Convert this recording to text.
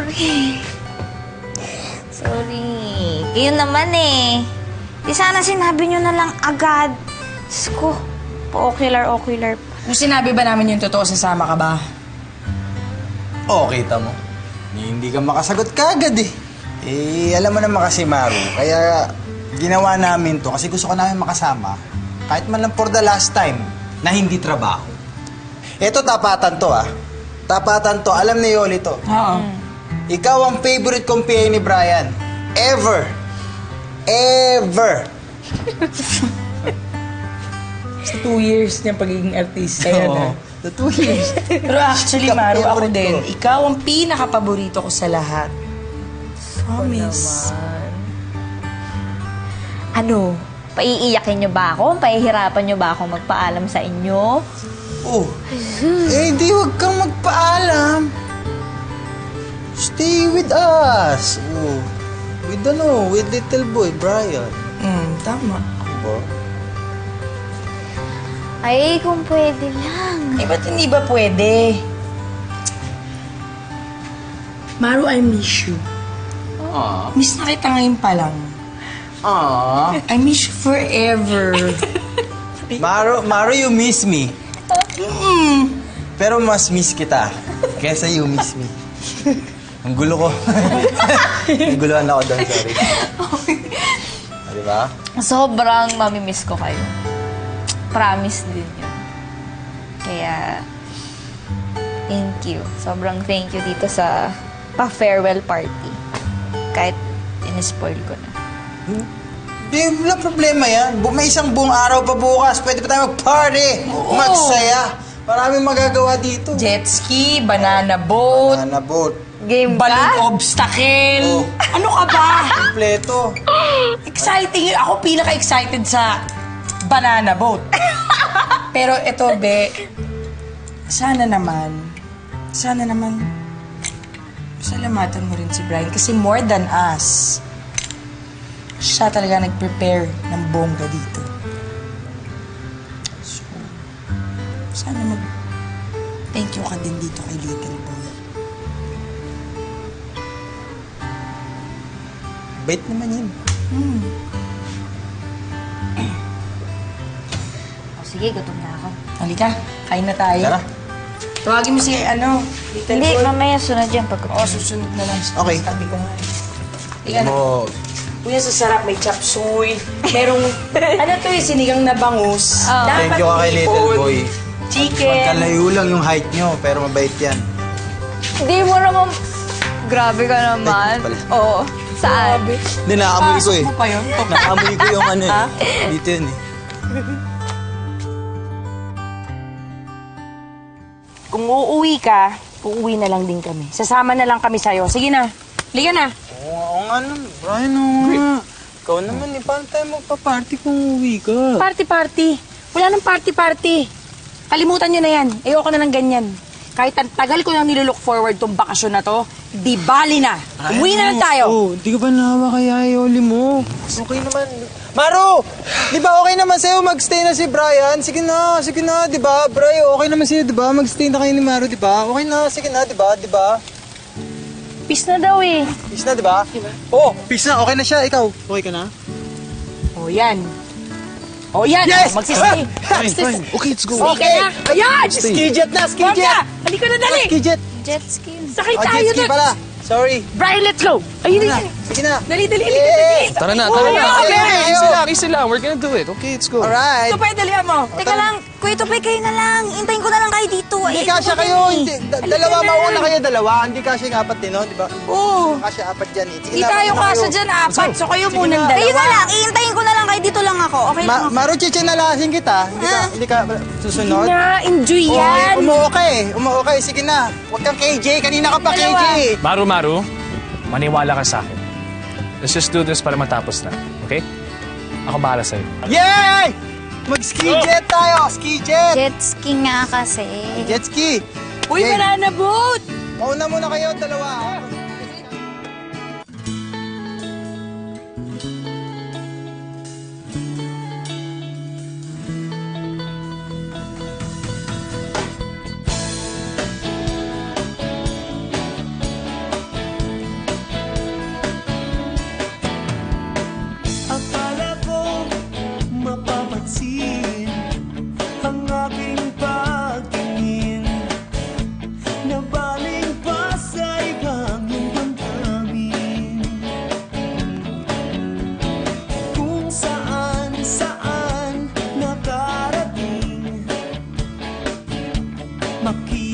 sorry. Sorry. Kayo naman eh. Di sana sinabi nyo na lang agad. Diyos ko, pa-ocular. Kung sinabi ba namin yung totoo, sasama ka ba? Oo, kita mo. Hindi ka makasagot kagad eh. Alam mo naman kasi, Maru, kaya ginawa namin to kasi gusto ko namin makasama. Kahit man lang for the last time na hindi trabaho. Ito, tapatan to ah. Tapatan to. Alam ni Yoli to. Oo. Ikaw ang favorite kong PA ni Brian. Ever. Sa 2 years niyang pagiging artista yan. Oo. Sa 2 years. Pero actually, Maru, ako din. Ikaw ang pinaka-paborito ko sa lahat. Promise. Ano? Paiiyakin nyo ba ako? Pahihirapan nyo ba ako magpaalam sa inyo? Oh. Di wag kang magpaalam. Stay with us. Oh. With little boy, Brian. Tama. Ba? Ay, kung pwede lang. Ba't hindi ba pwede? Maru, I miss you. Miss na kita ngayon pa lang. I miss you forever. Maru, you miss me. Pero mas miss kita kesa you miss me. Ang gulo ko. Naguluhan ako doon, sorry. Diba? Sobrang mamimiss ko kayo. Promise din yun. Kaya, thank you. Sobrang thank you dito sa pa-farewell party. Kahit in-spoil ko na. Wala problema yan. May isang buong araw pa bukas. Pwede pa tayo mag-party. Magsaya. Maraming magagawa dito. Jet ski, banana boat, Banana boat. Game balloon obstacle. Ano ka ba? Kompleto. Exciting. Ako pinaka-excited sa banana boat. Pero ito, Be, sana naman, salamatan mo rin si Brian kasi more than us, siya talaga nag-prepare ng bongga dito. So, sana thank you ka din dito kay little boy. Bait naman yan. Sige, gutom na ako. Halika, kain na tayo. Tara. Tawagin mo si, little Hindi, boy. mamaya sunod yan pag gutom. Susunod na lang. Okay. Tabi ko nga. Halika na. Kuya, sa sarap, may chop suey. Merong, sinigang na bangus. Thank you ka kay little boy. Chicken. Magkalayo lang yung height nyo, pero mabait yan. Hindi mo naman... Grabe ka naman. Ay, pala. Oo. Saan? Hindi, naamoy ko eh. Pasok mo pa yun? Naamoy ko yung ano eh. Dito yun eh. Kung uuwi ka, uuwi na lang din kami. Sasama na lang kami sa'yo. Sige na. Liga na. Oo nga naman, Brian, oo nga. Ikaw naman eh, paano tayo magpa-party kung uwi ka? Party-party. Wala nang party-party. Kalimutan nyo na yan. Ayoko na ng ganyan. Kahit ang tagal ko nang nilulook forward tong bakasyon na to, di bali na. Umuwi na lang tayo. Oh, di ka ba nahawa kaya Yoli mo? Okay naman. Maru! Di ba okay naman sa'yo magstay na si Brian? Sige na, di ba? Brian, okay naman sa'yo, di ba? Magstay na kayo ni Maru, di ba? Okay na, sige na, di ba? Di ba? Peace na daw eh. Peace na, di ba? Oo, peace na. Okay na siya. Ikaw, okay ka na? O yan. O yan. Yes! Magsistay. Fine. Okay, let's go. Okay na. Ayan! Ski jet na, ski jet! Bongga! Halika na dali. Ski jet! Jet ski. Sakay Oh, tayo jet ski na. pala. Sorry. Brian, let's go. Ayun na. Sige na. Dali. Yeah! Tara na. Easy lang. We're gonna do it. Okay, let's go. Alright. Ito pa yung dalihan mo. Teka lang, Kuya Tupay, kayo na lang. Hintayin ko na lang kayo dito. Hindi kasya kayo. Hindi. Dalawa, mauna kayo dalawa. Hindi kasya yung apat din, no? Di ba? Oo. Kasya apat dyan eh. Sige Di na, tayo mauna kasya kayo. dyan, apat. So kayo munang dalawa. Kayo na lang. Ihintayin ko na lang kayo. Dito lang ako. Okay lang ako. Maru, chichinalasin kita. Hindi ka susunod. Na, enjoy Oo, yan. umuokay. Sige na. Huwag kang KJ. Kanina ka pa Dalawa. KJ. Maru, maniwala ka sa akin. Let's just do this para matapos na. Okay? Ako bahala sa'yo. Yay! Mag-ski jet tayo. Ski jet. Jet ski nga kasi. Jet ski. Uy, Okay. banana boat. Mauna muna kayo, dalawa. makita